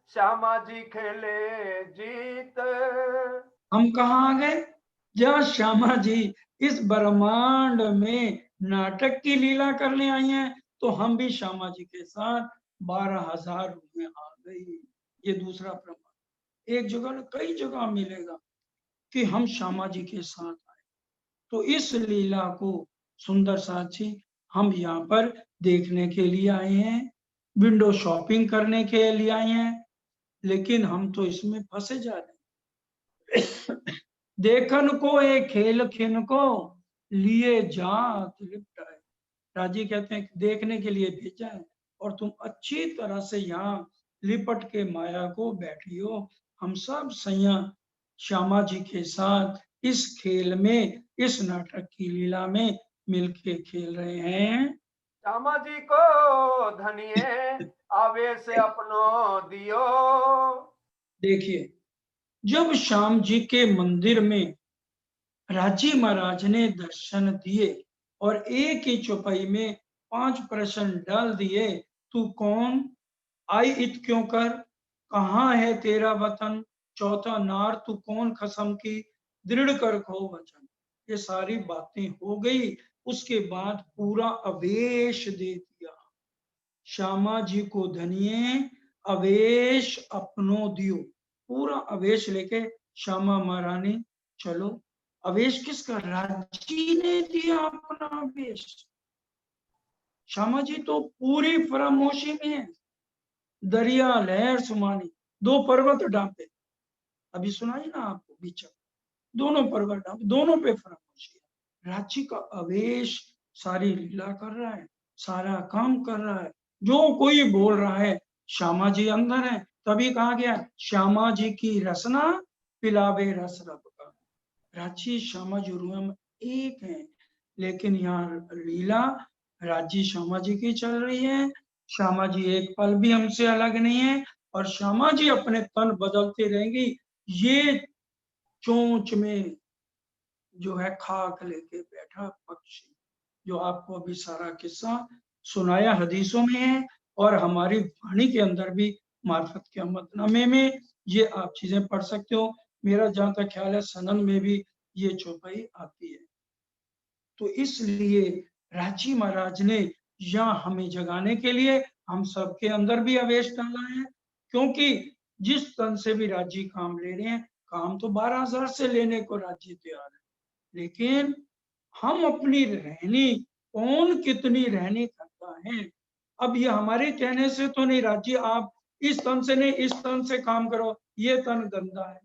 B: श्यामा जी खेले जीत।
A: हम कहाँ आ गए? जहाँ श्यामा जी इस ब्रह्मांड में नाटक की लीला करने आई हैं, तो हम भी श्यामा जी के साथ 12,000 में आ गई। ये दूसरा प्रमाण एक जगह न कई जगह मिलेगा कि हम श्यामा जी के साथ आए। तो इस लीला को सुंदर साथी हम यहाँ पर देखने के लिए आए हैं, विंडो शॉपिंग करने के लिए आए हैं, लेकिन हम तो इसमें फंसे जा रहे हैं। देखन को एक खेल खिन को लिए जात लिपटाए। राजी कहते हैं देखने के लिए भेजा है और तुम अच्छी तरह से यहाँ लिपट के माया को बैठी हो। हम सब सैया श्यामा जी के साथ इस खेल में, इस नाटक की लीला में मिलके खेल रहे हैं।
B: श्यामा जी को धनिये आवेश अपनो दियो।
A: देखिए जब श्याम जी के मंदिर में राजी महाराज ने दर्शन दिए और एक ही चौपाई में 5 प्रश्न डाल दिए, तू कौन, आई इत क्यों कर, कहाँ है तेरा वतन, चौथा नार तू कौन खसम की, दृढ़ कर खो वचन। ये सारी बातें हो गई। उसके बाद पूरा आवेश दे दिया। श्यामा जी को धनिये आवेश अपनो दियो। पूरा आवेश लेके श्यामा महारानी चलो। आवेश किसका? राजी ने दिया अपना आवेश। श्यामा जी तो पूरी फरामोशी में है। दरिया लहर सुमानी, 2 पर्वत डांपे, अभी सुनाई ना आपको बीच, दोनों पर्वत डांपे, दोनों पे फरामोशी है। रांची का आवेश सारी लीला कर रहा है, सारा काम कर रहा है। जो कोई बोल रहा है श्यामा जी अंदर है, तभी कहा गया श्यामा जी की रसना पिलावे रस रब का। रांची श्यामा जी रूम एक है, लेकिन यहाँ लीला राजी श्यामा जी की चल रही है। श्यामा जी एक पल भी हमसे अलग नहीं है और श्यामा जी अपने तन बदलते रहेंगी। ये चोंच में जो है खाक लेके बैठा पक्षी, जो आपको अभी सारा किस्सा सुनाया हदीसों में है और हमारी वाणी के अंदर भी मार्फत के अहमदनामे में ये आप चीजें पढ़ सकते हो। मेरा जहां तक ख्याल है सनन में भी ये चौपाई आती है। तो इसलिए रांची महाराज ने यहाँ हमें जगाने के लिए हम सबके अंदर भी आवेश डाला है, क्योंकि जिस तन से भी राजी काम ले रहे हैं, काम तो 12,000 से लेने को राजी तैयार है, लेकिन हम अपनी रहनी, कौन कितनी रहनी करता है। अब ये हमारे कहने से तो नहीं, राजी आप इस तन से नहीं इस तन से काम करो, ये तन गंदा है।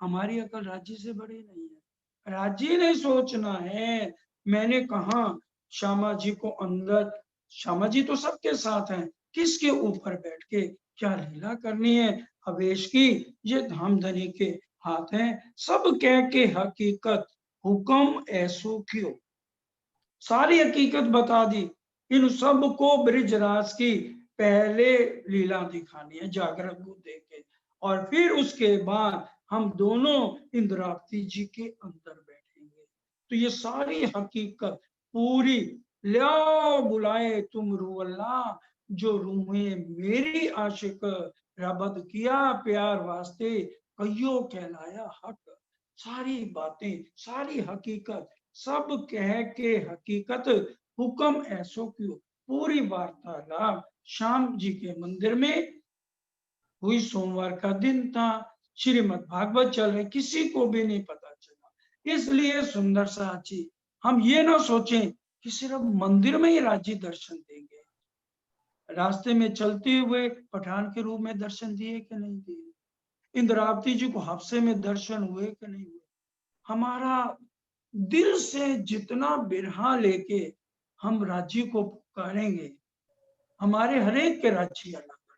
A: हमारी अकल राज्य से बड़ी नहीं है। राज्य ने सोचना है। मैंने कहा श्यामा जी को अंदर, श्यामा जी तो सबके साथ हैं, किसके ऊपर बैठ के क्या लीला करनी है अवेश की, ये धामधनी के हाथ हैं। सब कह के हकीकत हुक्म ऐसो क्यों, सारी हकीकत बता दी। इन सबको ब्रिजराज की पहले लीला दिखानी है जागृत को देके, और फिर उसके बाद हम दोनों इंद्रावती जी के अंदर बैठेंगे। तो ये सारी हकीकत पूरी, ल्या बुलाए तुम रू अल्लाह, जो रूहें मेरी आशिक रबद किया प्यार वास्ते, कहियो कहलाया हक। सारी बातें, सारी हकीकत सब कह के हकीकत हुक्म ऐसो क्यों, पूरी वार्तालाप श्याम जी के मंदिर में हुई। सोमवार का दिन था, श्रीमद् भागवत चल रहे, किसी को भी नहीं पता चला। इसलिए सुंदर साची हम ये ना सोचें कि सिर्फ मंदिर में ही राजी दर्शन देंगे, रास्ते में चलते हुए पठान के रूप में दर्शन दिए कि नहीं दिए, इंद्रावती जी को हफ्से में दर्शन हुए कि नहीं हुए, हमारा दिल से जितना बिरहा लेके हम राज्य को पुकारेंगे, हमारे हरेक के राज्य अलग है,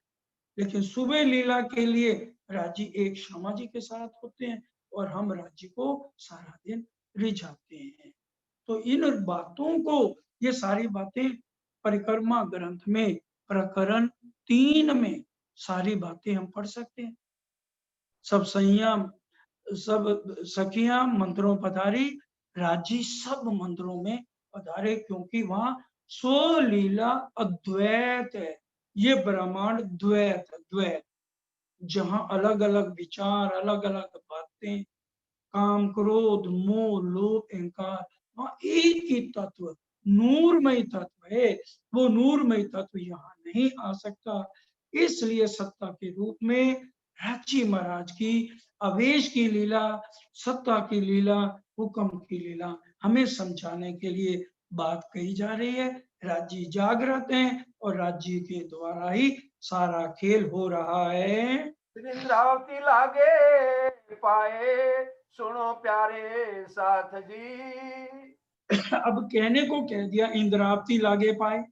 A: लेकिन सुबह लीला के लिए राज्य एक श्यामा जी के साथ होते हैं और हम राज्य को सारा दिन रिझाते हैं। तो इन बातों को, ये सारी बातें परिक्रमा ग्रंथ में प्रकरण 3 में सारी बातें हम पढ़ सकते हैं। सब संयम, सब सखियां मंत्रों पधारी, राजी सब मंदिरों में पधारे, क्योंकि वहां सो लीला अद्वैत है। ये ब्रह्मांड द्वैत है, द्वैत, जहां अलग अलग विचार, अलग अलग बातें, काम क्रोध मोह लोभ अहंकार, वहां एक ही तत्व नूरमय तत्व है। वो नूरमय तत्व यहाँ नहीं आ सकता। इसलिए सत्ता के रूप में राची महाराज की आवेश की लीला, सत्ता की लीला, हुक्म की लीला हमें समझाने के लिए बात कही जा रही है। राज्य जागृत हैं और राज्य के द्वारा ही सारा खेल हो रहा है।
B: इंद्रावती लागे पाए, सुनो प्यारे साथ जी।
A: अब कहने को कह दिया इंद्रावती लागे पाए,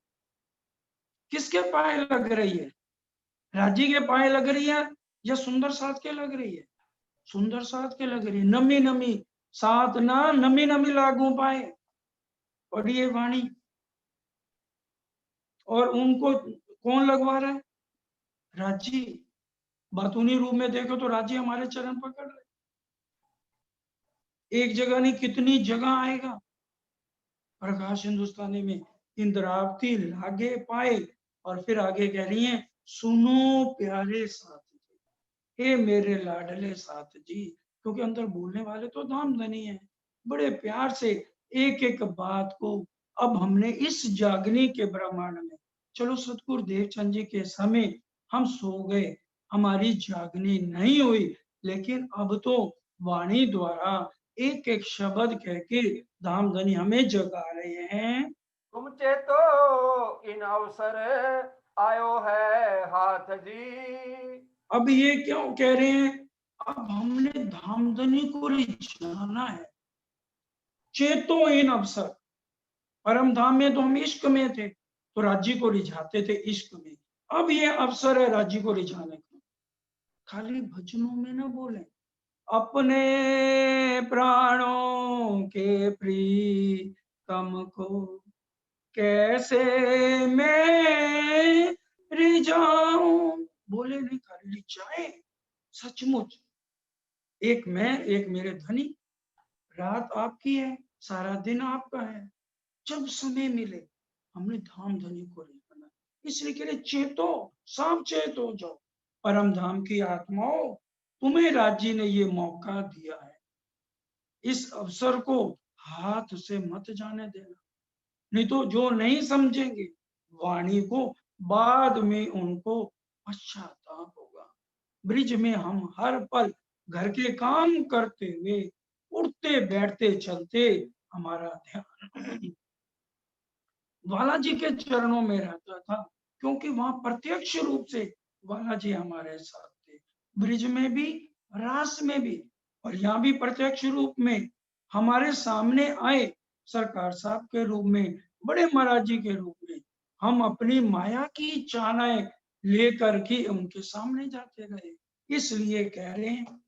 A: किसके पाए लग रही है? राजी के पाए लग रही है या सुंदर साथ के लग रही है? सुंदर साथ के लग रही है। नमी नमी साथ ना नमी नमी लागू पाए, और ये वाणी, और उनको कौन लगवा रहा है? राजी। बातूनी रूप में देखो तो राजी हमारे चरण पकड़ रहे, एक जगह नहीं कितनी जगह आएगा। प्रकाश हिंदुस्तानी में इंद्रावती लागे पाए, और फिर आगे कह रही है सुनो प्यारे साथ जी, हे मेरे लाडले साथ जी, क्योंकि अंदर बोलने वाले तो धामधनी है। बड़े प्यार से एक एक बात को अब हमने इस जागने के ब्रह्मांड में, चलो सतगुरु देवचंद जी के समय हम सो गए, हमारी जागनी नहीं हुई, लेकिन अब तो वाणी द्वारा एक एक शब्द कह के धामधनी हमें जगा रहे हैं।
B: तुम चेतो इन अवसर आयो है हाथ जी।
A: अब ये क्यों कह रहे हैं? अब हमने धामधनी को जाना है। चेतो इन अवसर, परम धाम में तो हम इश्क में थे, तो राज्य को रिझाते थे इश्क में। अब ये अवसर है राज्य को रिझाने का। खाली भजनों में ना बोले, अपने प्राणों के प्रीतम को कैसे मैं रिझाऊं, बोले नहीं, खाली रिझाए सचमुच। एक मैं, एक मेरे धनी, रात आपकी है, सारा दिन आपका है, जब समय मिले हमने धाम धनी को रिझाना। इसलिए कह रहे चेतो, सब चेत हो जाओ, परम धाम की आत्माओं, तुम्हें राज्य ने ये मौका दिया है, इस अवसर को हाथ से मत जाने देना, नहीं तो जो नहीं समझेंगे वाणी को, बाद में उनको पश्चाताप होगा। ब्रिज में हम हर पल घर के काम करते हुए, उठते बैठते चलते, हमारा ध्यान बालाजी के चरणों में रहता था, क्योंकि वहां प्रत्यक्ष रूप से बालाजी हमारे साथ थे, ब्रिज में भी, रास में भी, और यहाँ भी प्रत्यक्ष रूप में हमारे सामने आए, सरकार साहब के रूप में, बड़े महाराज जी के रूप में। हम अपनी माया की चालाएं लेकर के उनके सामने जाते रहे, इसलिए कह रहे हैं।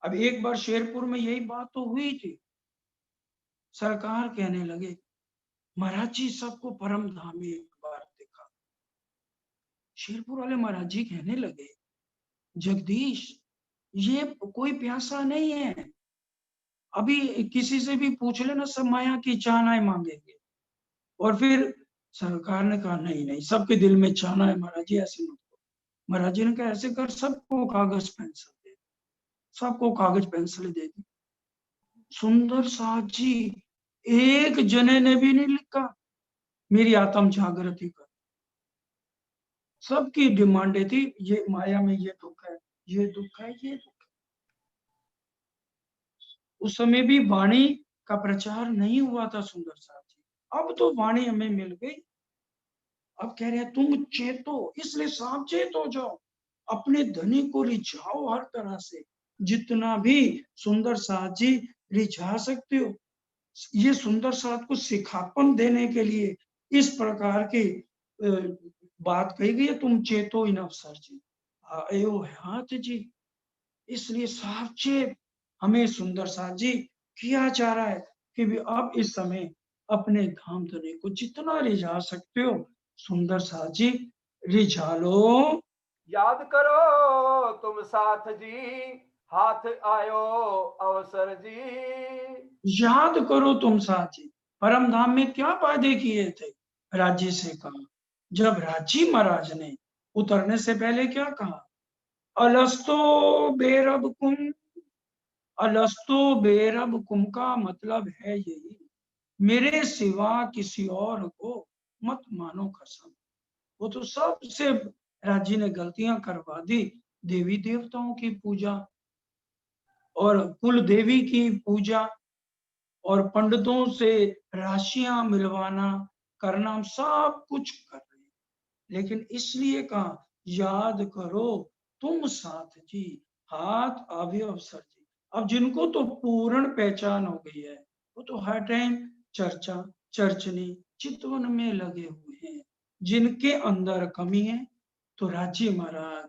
A: अब एक बार शेरपुर में यही बात तो हुई थी, सरकार कहने लगे महाराज जी सबको परम धाम में एक बार देखा। शेरपुर वाले महाराज जी कहने लगे जगदीश, ये कोई प्यासा नहीं है, अभी किसी से भी पूछ लेना, सब माया की चाहनाएं मांगेंगे। और फिर सरकार ने कहा नहीं नहीं, सबके दिल में चाहना है महाराज जी, ऐसे मत करो। महाराज जी ने कहा ऐसे कर, सबको कागज पेंसिल दे, सबको कागज पेंसिल दे दी। सुंदर साथ जी एक जने ने भी नहीं लिखा मेरी आत्म जागृति कर। सबकी डिमांडें थी, ये माया में ये दुख है, ये दुख है, ये दुख है। उस समय भी वाणी का प्रचार नहीं हुआ था सुंदर साथ जी, अब तो वाणी हमें मिल गई। अब कह रहे हैं तुम चेतो, इसलिए साफ चेत हो जाओ, अपने धनी को रिझाओ हर तरह से, जितना भी सुंदर साथ जी रिझा सकते हो। ये सुंदर साथ को सिखापन देने के लिए इस प्रकार की बात कही गई है, तुम चेतो इन अवसर जी आयो हाथ जी। इसलिए सावचेत हमें सुंदर साथ जी किया जा रहा है कि भी अब इस समय अपने धाम धने को जितना रिझा सकते हो सुंदर साथ जी रिझा लो।
B: याद करो तुम साथ जी, हाथ आयो अवसर जी।
A: याद करो तुम साथ जी, परम धाम में क्या वादे किए थे? राजी से कहा। जब राजी महाराज ने उतरने से पहले क्या कहा? अलस्तो बेरब कुम। अलस्तो बेरब कुम का मतलब है यही, मेरे सिवा किसी और को मत मानो कसम। वो तो सबसे राजी ने गलतियां करवा दी, देवी देवताओं की पूजा और कुल देवी की पूजा और पंडितों से राशियां मिलवाना करना, हम सब कुछ कर रहे हैं। लेकिन इसलिए कहा याद करो तुम साथ जी, हाथ आवे अवसर जी। अब जिनको तो पूर्ण पहचान हो गई है वो तो हर टाइम चर्चा चर्चनी चितवन में लगे हुए हैं। जिनके अंदर कमी है तो राजी महाराज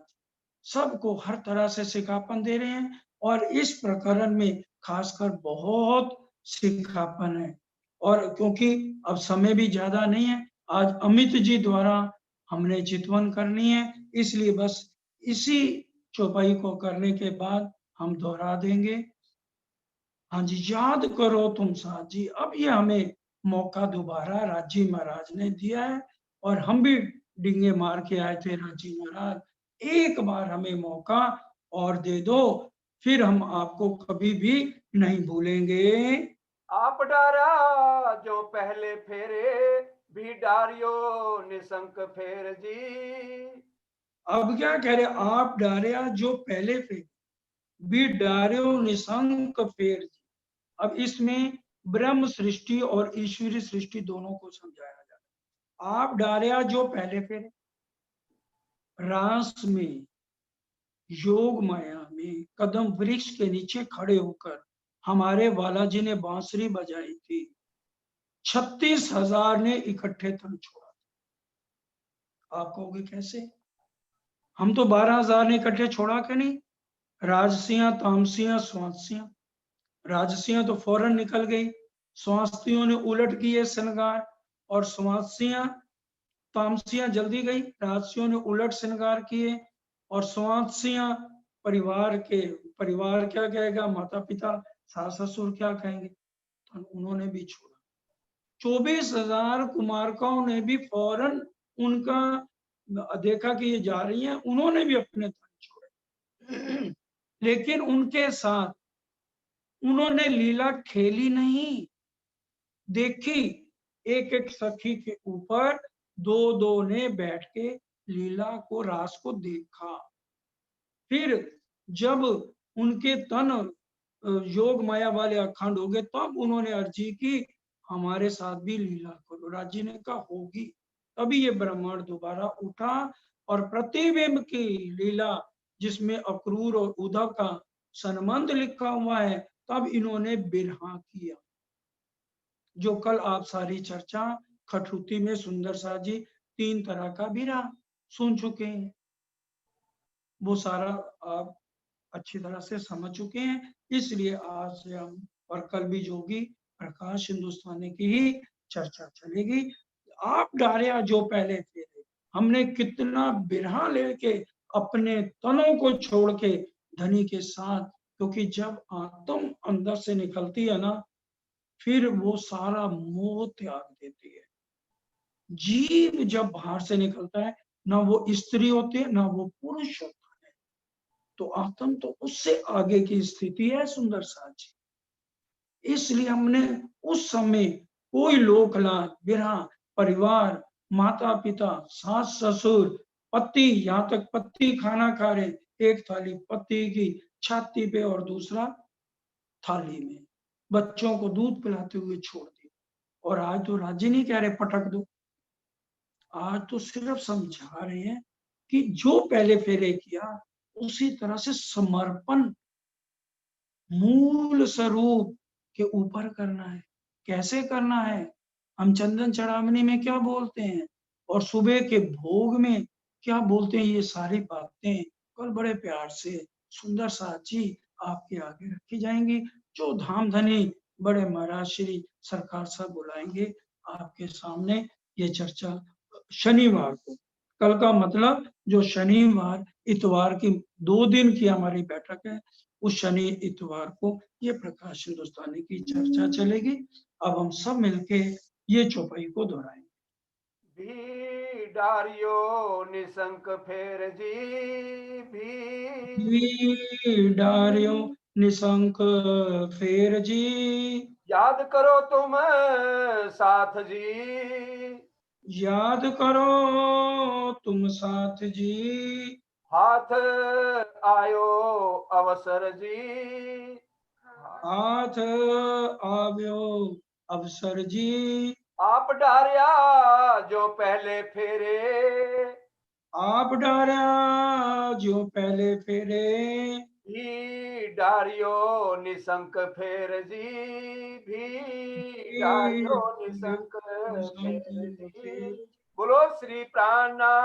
A: सबको हर तरह से सिखापन दे रहे हैं और इस प्रकरण में खासकर बहुत सिखापन है। और क्योंकि अब समय भी ज्यादा नहीं है, आज अमित जी द्वारा हमने चितवन करनी है, इसलिए बस इसी चौपाई को करने के बाद हम दोहरा देंगे। हाँ जी, याद करो तुम साथ जी, अब ये हमें मौका दोबारा राजी महाराज ने दिया है और हम भी डिंगे मार के आए थे राजी महाराज, एक बार हमें मौका और दे दो, फिर हम आपको कभी भी नहीं भूलेंगे।
B: आप डारा जो पहले फेरे, भी डारियो निशंक फेर जी।
A: अब क्या कह रहे, आप डारिया जो पहले फेर, भी डार्यो निशंक फेर। अब इसमें ब्रह्म सृष्टि और ईश्वरी सृष्टि दोनों को समझाया जा रहा है। आप डारिया जो पहले फेरे, रास में योग माया में कदम वृक्ष के नीचे खड़े होकर हमारे बालाजी ने बांसुरी बजाई थी, 36,000 ने इकट्ठे तन छोड़ा। आप कहोगे कैसे? हम तो 12,000 ने इकट्ठे छोड़ा क्यों नहीं? राजसियां तामसियां स्वांसियां, राजसियां तो फौरन निकल गई, स्वास्तियों ने उलट किए श्रृंगार और स्वांसियां तामसियां जल्दी गई, राजसियों ने उलट श्रृंगार किए और स्वांसियां परिवार क्या कहेगा, माता पिता सास ससुर क्या कहेंगे, तो उन्होंने भी छोड़ा। 24,000 कुमारकाओं ने भी फौरन उनका देखा कि ये जा रही हैं, उन्होंने भी अपने तन छोड़े। लेकिन उनके साथ उन्होंने लीला खेली नहीं, देखी। एक एक सखी के ऊपर दो दो ने बैठ के लीला को रास को देखा। फिर जब उनके तन योग माया वाले अखंड हो गए तब उन्होंने अर्जी की हमारे साथ भी लीला करो। राजी ने कहा होगी, तभी ये ब्रह्मांड दोबारा उठा और प्रतिबिंब की लीला जिसमें अक्रूर और उद्धव का संबंध लिखा हुआ है, तब इन्होंने बिरहा किया। जो कल आप सारी चर्चा खटरुती में सुंदर सा जी 3 तरह का बिरहा सुन चुके हैं, वो सारा आप अच्छी तरह से समझ चुके हैं। इसलिए आज से हम और कल भी जोगी प्रकाश हिंदुस्तानी की ही चर्चा चलेगी। आप डारिया जो पहले फेरे, हमने कितना बिरहा लेके अपने तनों को छोड़ के धनी के साथ, क्योंकि जब आत्म अंदर से निकलती है ना, फिर वो सारा मोह त्याग देती है। जीव जब बाहर से निकलता है, ना वो स्त्री होती है ना वो पुरुष होता है, तो आत्म तो उससे आगे की स्थिति है सुंदर साथ जी। इसलिए हमने उस समय कोई लोक लाज बिरहा, परिवार, माता पिता, सास ससुर, पति, यहाँ तक पति खाना खा रहे, एक थाली पति की छाती पे और दूसरा थाली में, बच्चों को दूध पिलाते हुए छोड़ दिया। और आज तो राजी नहीं कह रहे पटक दो, आज तो सिर्फ समझा रहे हैं कि जो पहले फेरे किया उसी तरह से समर्पण मूल स्वरूप के ऊपर करना है। कैसे करना है? हम चंदन चढ़ावनी में क्या बोलते हैं और सुबह के भोग में क्या बोलते हैं, ये सारी बातें कल बड़े प्यार से सुंदर साची आपके आगे रखी जाएंगी। जो धाम धनी बड़े महाराज श्री सरकार साहब बुलाएंगे आपके सामने ये चर्चा शनिवार को। कल का मतलब जो शनिवार इतवार की 2 दिन की हमारी बैठक है, उस शनि इतवार को ये प्रकाश हिंदुस्तानी की चर्चा चलेगी। अब हम सब मिलके ये चौपाई को दोहराएंगे।
B: भी डारियो निशंक फेर जी भी
A: डार्यो निशंक फेर जी,
B: याद करो तुम साथ जी
A: याद करो तुम साथ जी,
B: हाथ आयो अवसर जी
A: हाथ आव्यो अवसर जी,
B: आप डारिया जो पहले फेरे
A: आप डारा जो पहले फेरे,
B: भी डारियो निशंक फेर जी भी डारियो निशंक फेर जी। बोलो श्री प्राणनाथ